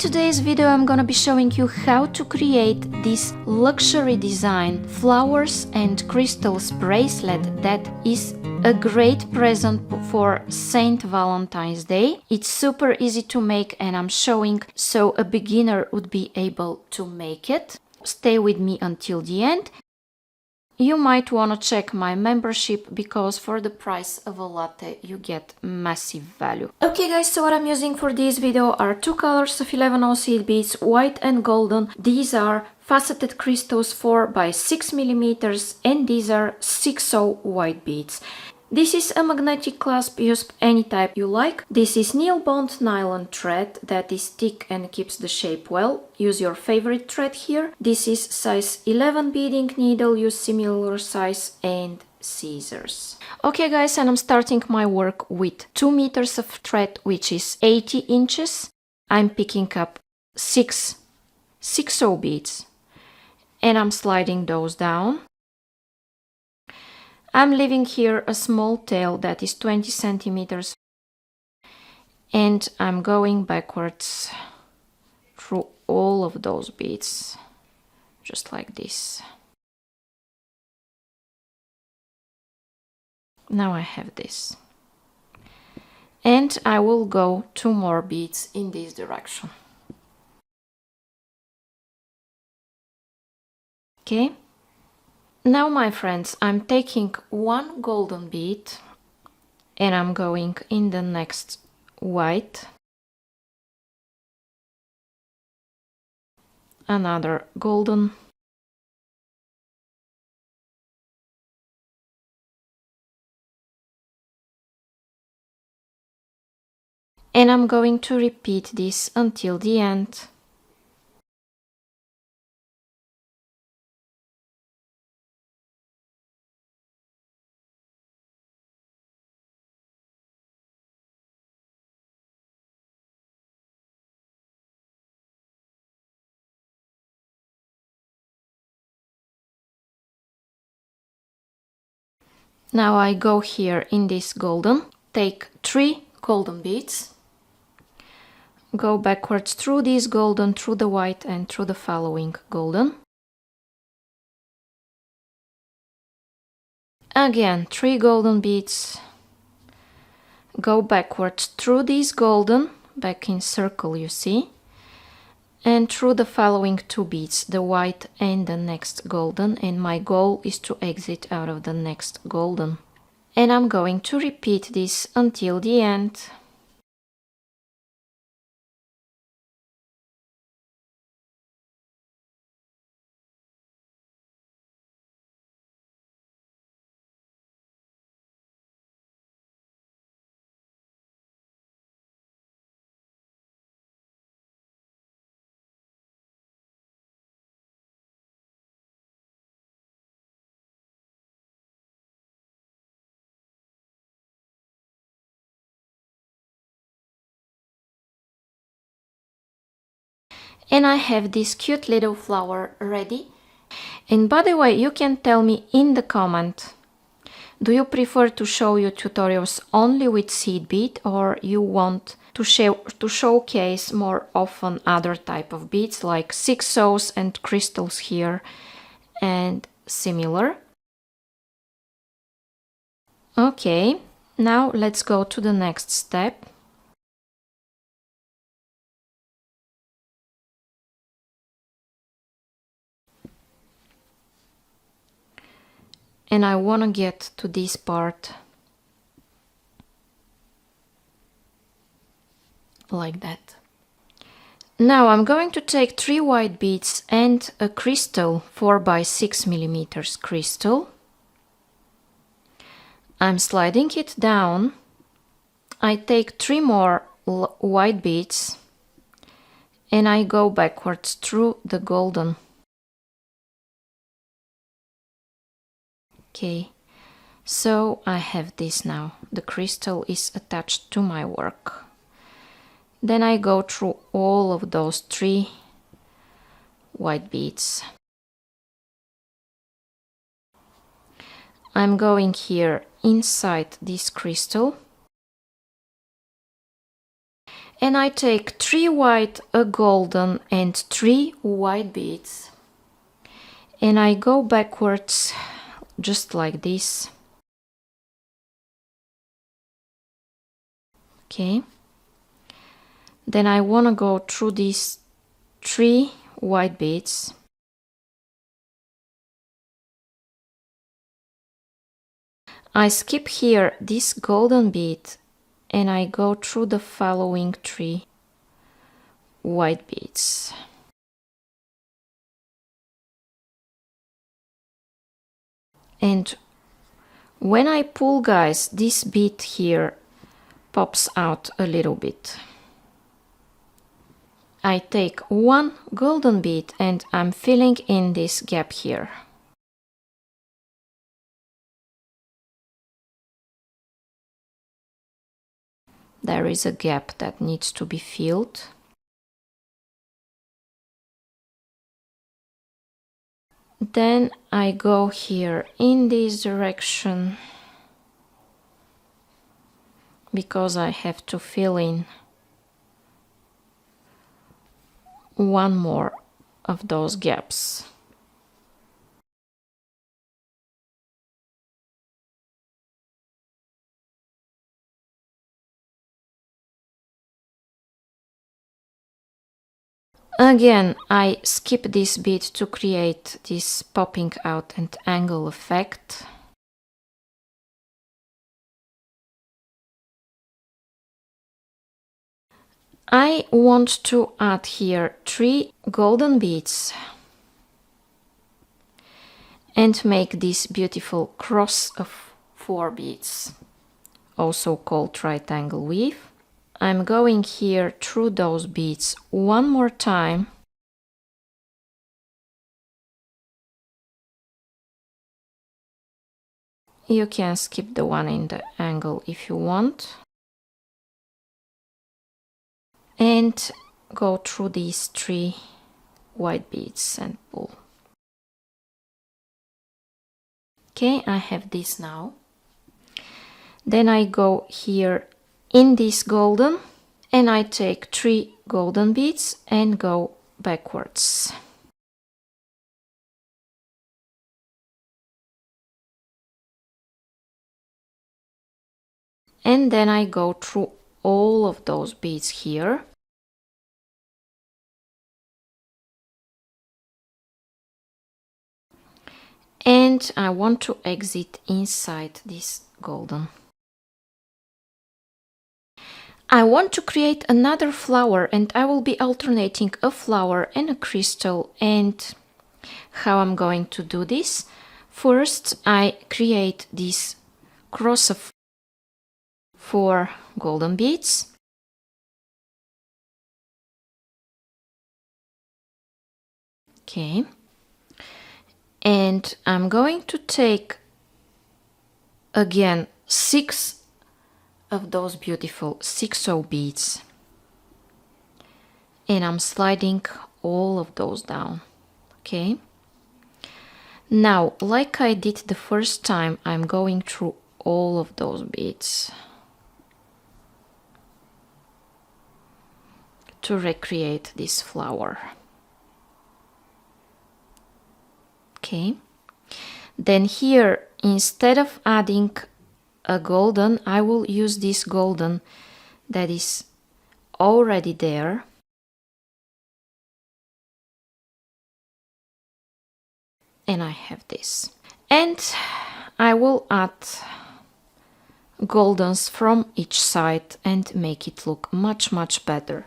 today's video I'm gonna be showing you how to create this luxury design flowers and crystals bracelet that is a great present for Saint Valentine's Day. It's super easy to make and I'm showing so a beginner would be able to make it. Stay with me until the end. You might want to check my membership because for the price of a latte you get massive value. Okay guys, so what I'm using for this video are two colors of 11/0 seed beads, white and golden. These are faceted crystals 4 by 6 millimeters, and these are 6/0 white beads. This is a magnetic clasp, use any type you like. This is Nylbond nylon thread that is thick and keeps the shape well. Use your favorite thread here. This is size 11 beading needle, use similar size, and scissors. Okay guys, and I'm starting my work with 2 meters of thread, which is 80 inches. I'm picking up 6/0 beads and I'm sliding those down. I'm leaving here a small tail that is 20 centimeters and I'm going backwards through all of those beads, just like this. Now I have this. And I will go 2 more beads in this direction. Okay. Now, my friends, I'm taking 1 golden bead and I'm going in the next white, another golden, and I'm going to repeat this until the end. Now I go here in this golden, take 3 golden beads, go backwards through this golden, through the white and through the following golden. Again, 3 golden beads, go backwards through this golden, back in circle you see, and through the following 2 beads, the white and the next golden, and my goal is to exit out of the next golden. And I'm going to repeat this until the end. And I have this cute little flower ready. And by the way, you can tell me in the comment, do you prefer to show your tutorials only with seed bead, or you want to showcase more often other type of beads like 6/0s and crystals here and similar? Okay, now let's go to the next step. And I want to get to this part like that. Now I'm going to take 3 white beads and a crystal 4 by 6 millimeters crystal. I'm sliding it down. I take 3 more white beads and I go backwards through the golden. Okay, so I have this now. The crystal is attached to my work. Then I go through all of those 3 white beads. I'm going here inside this crystal And I take 3 white, a golden and 3 white beads. And I go backwards just like this. Okay. Then I want to go through these 3 white beads. I skip here this golden bead and I go through the following 3 white beads. And when I pull, guys, this bead here pops out a little bit. I take 1 golden bead and I'm filling in this gap here. There is a gap that needs to be filled. Then I go here in this direction because I have to fill in 1 more of those gaps. Again, I skip this bead to create this popping out and angle effect. I want to add here 3 golden beads and make this beautiful cross of 4 beads, also called triangle weave. I'm going here through those beads 1 more time. You can skip the one in the angle if you want. And go through these 3 white beads and pull. Okay, I have this now. Then I go here in this golden and I take 3 golden beads and go backwards. And then I go through all of those beads here. And I want to exit inside this golden. I want to create another flower and I will be alternating a flower and a crystal. And how I'm going to do this? First, I create this cross of 4 golden beads. Okay. And I'm going to take again 6 of those beautiful 6-0 beads and I'm sliding all of those down. Okay, now like I did the first time, I'm going through all of those beads to recreate this flower. Okay, then here instead of adding a golden, I will use this golden that is already there. And I have this. And I will add goldens from each side and make it look much, much better.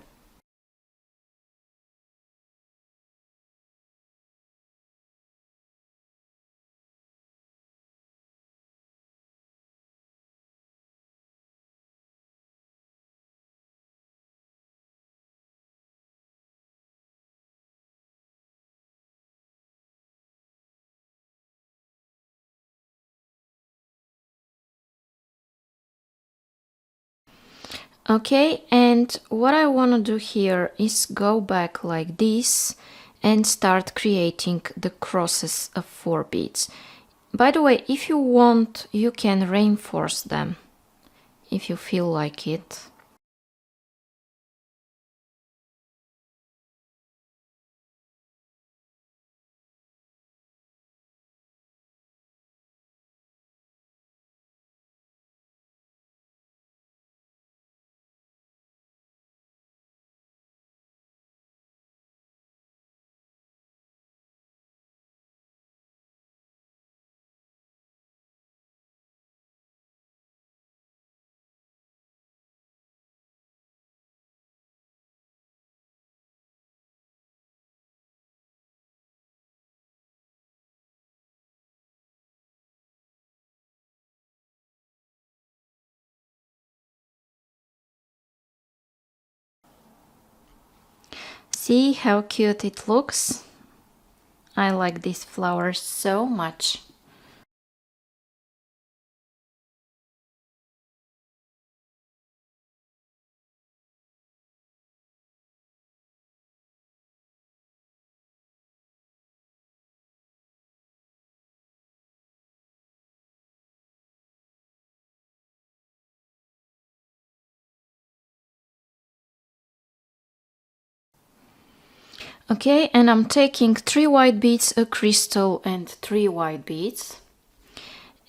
Okay, and what I want to do here is go back like this and start creating the crosses of 4 beads. By the way, if you want, you can reinforce them if you feel like it. See how cute it looks? I like these flowers so much. Okay, and I'm taking 3 white beads, a crystal and 3 white beads.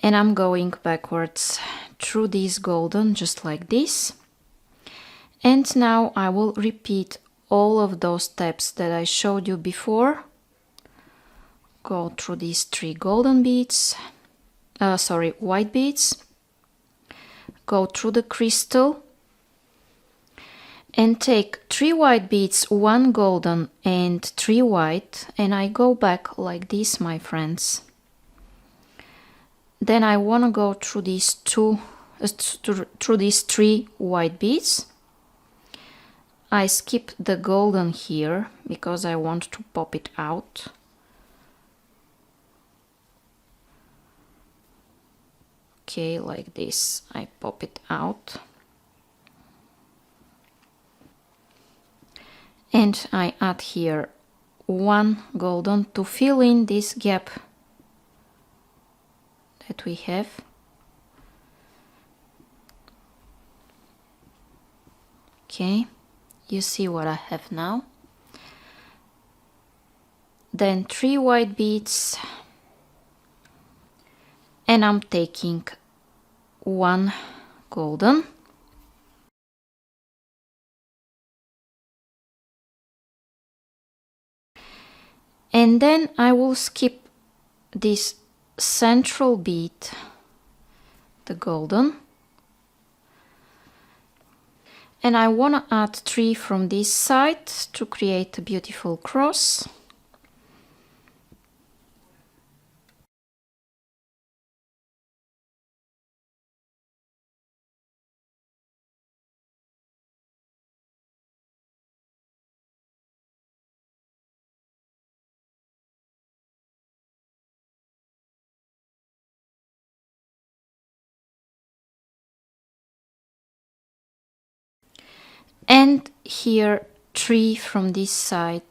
And I'm going backwards through this golden, just like this. And now I will repeat all of those steps that I showed you before. Go through these 3 golden beads, white beads. Go through the crystal. And take 3 white beads, 1 golden and 3 white, and I go back like this, my friends. Then I want to go through these through these 3 white beads. I skip the golden here because I want to pop it out. Okay, like this, I pop it out. And I add here 1 golden to fill in this gap that we have. Okay, you see what I have now. Then 3 white beads, and I'm taking 1 golden. And then I will skip this central bead, the golden. And I want to add 3 from this side to create a beautiful cross. And here 3 from this side.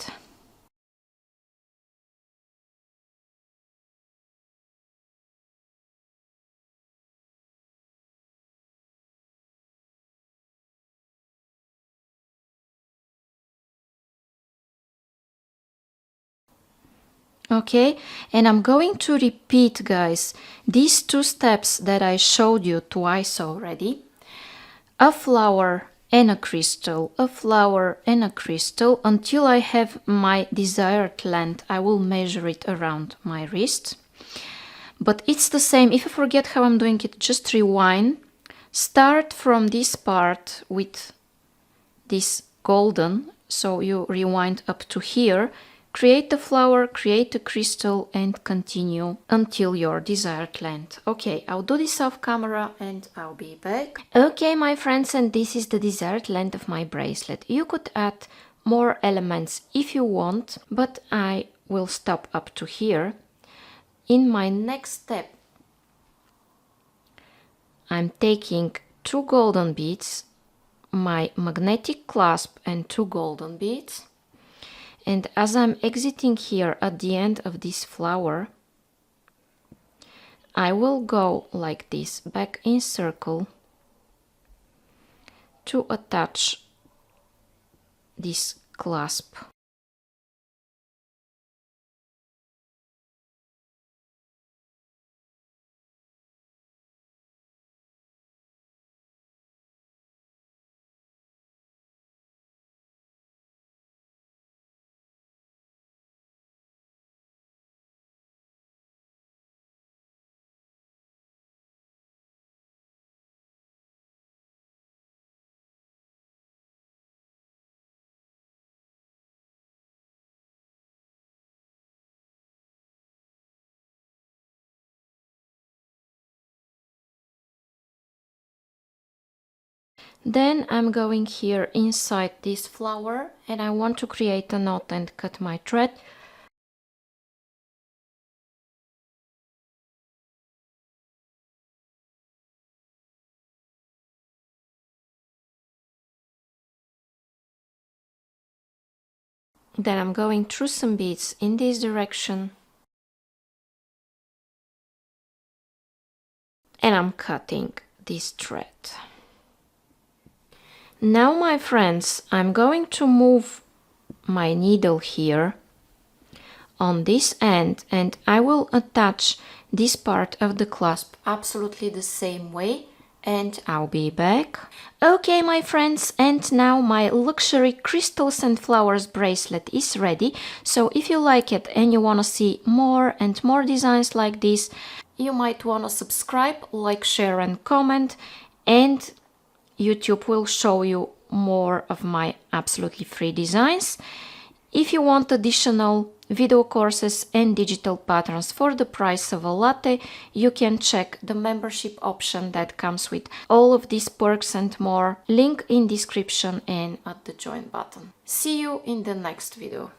Okay, and I'm going to repeat, guys, these 2 steps that I showed you twice already. A flower and a crystal, a flower and a crystal, until I have my desired length. I will measure it around my wrist. But it's the same. If you forget how I'm doing it, just rewind. Start from this part with this golden, so you rewind up to here. Create the flower, create the crystal, and continue until your desired length. Okay, I'll do this off camera and I'll be back. Okay, my friends, and this is the desired length of my bracelet. You could add more elements if you want, but I will stop up to here. In my next step, I'm taking 2 golden beads, my magnetic clasp and 2 golden beads. And as I'm exiting here at the end of this flower, I will go like this back in circle to attach this clasp. Then I'm going here inside this flower and I want to create a knot and cut my thread. Then I'm going through some beads in this direction and I'm cutting this thread. Now, my friends, I'm going to move my needle here on this end and I will attach this part of the clasp absolutely the same way, and I'll be back. Okay, my friends, and now my luxury crystals and flowers bracelet is ready. So if you like it and you want to see more and more designs like this, you might want to subscribe, like, share and comment, and YouTube will show you more of my absolutely free designs. If you want additional video courses and digital patterns for the price of a latte, you can check the membership option that comes with all of these perks and more. Link in description and at the join button. See you in the next video.